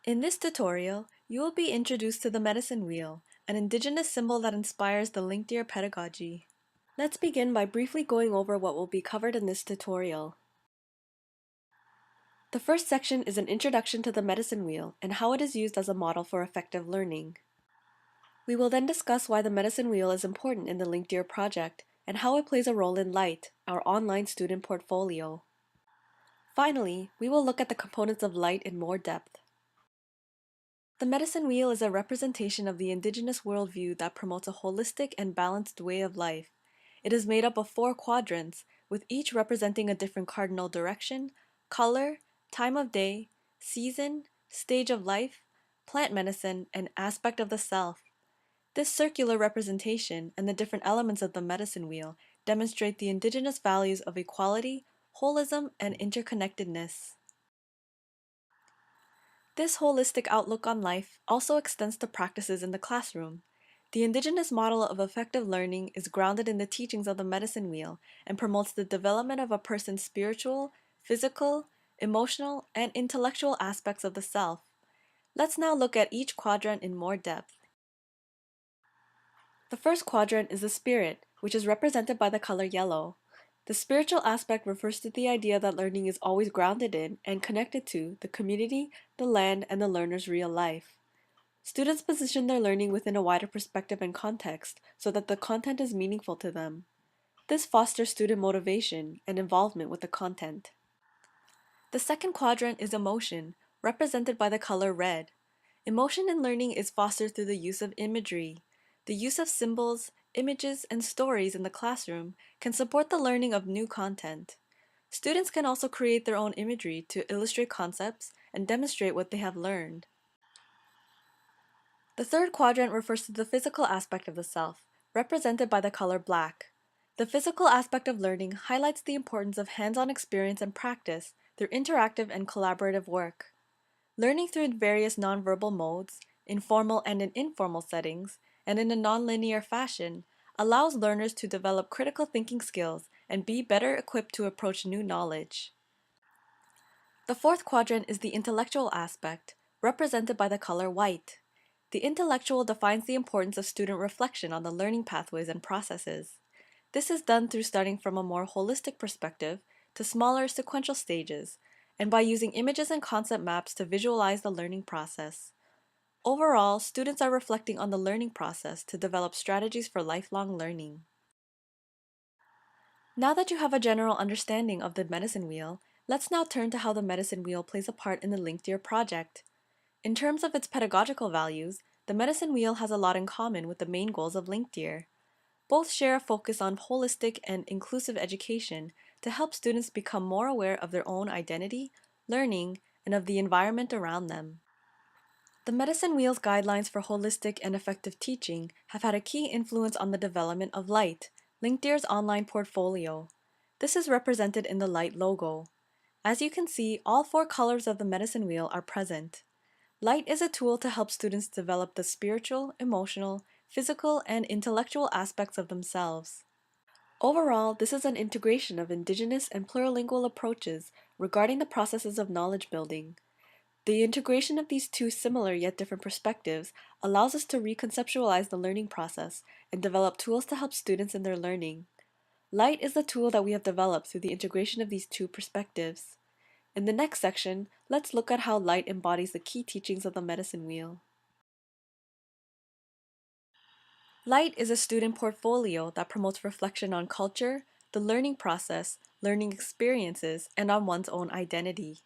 In this tutorial, you will be introduced to the medicine wheel, an indigenous symbol that inspires the Linc Dear pedagogy. Let's begin by briefly going over what will be covered in this tutorial. The first section is an introduction to the medicine wheel and how it is used as a model for effective learning. We will then discuss why the medicine wheel is important in the Linc Dear project and how it plays a role in Light, our online student portfolio. Finally, we will look at the components of Light in more depth. The medicine wheel is a representation of the indigenous worldview that promotes a holistic and balanced way of life. It is made up of 4 quadrants, with each representing a different cardinal direction, color, time of day, season, stage of life, plant medicine, and aspect of the self. This circular representation and the different elements of the medicine wheel demonstrate the indigenous values of equality, holism, and interconnectedness. This holistic outlook on life also extends to practices in the classroom. The indigenous model of effective learning is grounded in the teachings of the medicine wheel and promotes the development of a person's spiritual, physical, emotional, and intellectual aspects of the self. Let's now look at each quadrant in more depth. The first quadrant is the spirit, which is represented by the color yellow. The spiritual aspect refers to the idea that learning is always grounded in and connected to the community, the land, and the learner's real life. Students position their learning within a wider perspective and context so that the content is meaningful to them. This fosters student motivation and involvement with the content. The second quadrant is emotion, represented by the color red. Emotion in learning is fostered through the use of imagery. The use of symbols, images, and stories in the classroom can support the learning of new content. Students can also create their own imagery to illustrate concepts and demonstrate what they have learned. The third quadrant refers to the physical aspect of the self, represented by the color black. The physical aspect of learning highlights the importance of hands-on experience and practice through interactive and collaborative work. Learning through various nonverbal modes, in formal and in informal settings, and in a nonlinear fashion, allows learners to develop critical thinking skills and be better equipped to approach new knowledge. The fourth quadrant is the intellectual aspect, represented by the color white. The intellectual defines the importance of student reflection on the learning pathways and processes. This is done through starting from a more holistic perspective to smaller sequential stages, and by using images and concept maps to visualize the learning process. Overall, students are reflecting on the learning process to develop strategies for lifelong learning. Now that you have a general understanding of the medicine wheel, let's now turn to how the medicine wheel plays a part in the Linc Dear project. In terms of its pedagogical values, the medicine wheel has a lot in common with the main goals of Linc Dear. Both share a focus on holistic and inclusive education to help students become more aware of their own identity, learning, and of the environment around them. The medicine wheel's guidelines for holistic and effective teaching have had a key influence on the development of Light, Linc Dear's online portfolio. This is represented in the Light logo. As you can see, all 4 colors of the medicine wheel are present. Light is a tool to help students develop the spiritual, emotional, physical, and intellectual aspects of themselves. Overall, this is an integration of indigenous and plurilingual approaches regarding the processes of knowledge building. The integration of these 2 similar yet different perspectives allows us to reconceptualize the learning process and develop tools to help students in their learning. Light is the tool that we have developed through the integration of these 2 perspectives. In the next section, let's look at how Light embodies the key teachings of the medicine wheel. Light is a student portfolio that promotes reflection on culture, the learning process, learning experiences, and on one's own identity.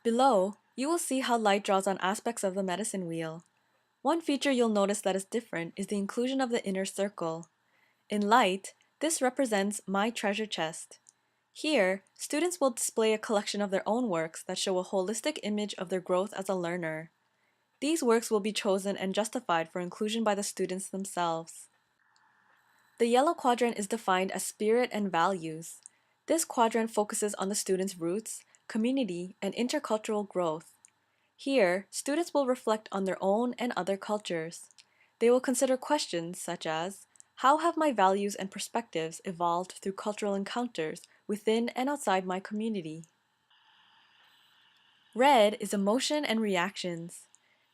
Below, you will see how Light draws on aspects of the medicine wheel. One feature you'll notice that is different is the inclusion of the inner circle. In Light, this represents My Treasure Chest. Here, students will display a collection of their own works that show a holistic image of their growth as a learner. These works will be chosen and justified for inclusion by the students themselves. The yellow quadrant is defined as spirit and values. This quadrant focuses on the students' roots, community, and intercultural growth. Here, students will reflect on their own and other cultures. They will consider questions such as, how have my values and perspectives evolved through cultural encounters within and outside my community? Red is emotion and reactions.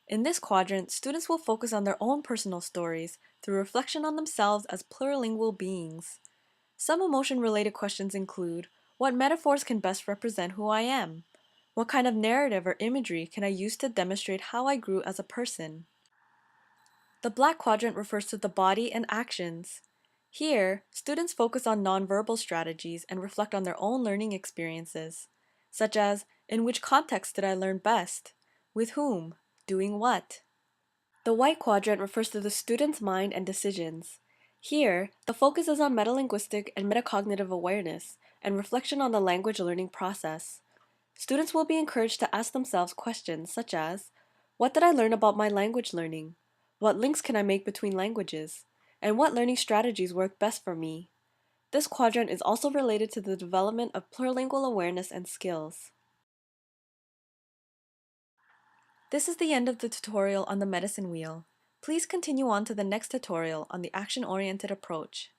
In this quadrant, students will focus on their own personal stories through reflection on themselves as plurilingual beings. Some emotion-related questions include, what metaphors can best represent who I am? What kind of narrative or imagery can I use to demonstrate how I grew as a person? The black quadrant refers to the body and actions. Here, students focus on nonverbal strategies and reflect on their own learning experiences, such as, in which context did I learn best? With whom? Doing what? The white quadrant refers to the student's mind and decisions. Here, the focus is on metalinguistic and metacognitive awareness and reflection on the language learning process. Students will be encouraged to ask themselves questions such as, what did I learn about my language learning? What links can I make between languages? And what learning strategies work best for me? This quadrant is also related to the development of plurilingual awareness and skills. This is the end of the tutorial on the medicine wheel. Please continue on to the next tutorial on the action-oriented approach.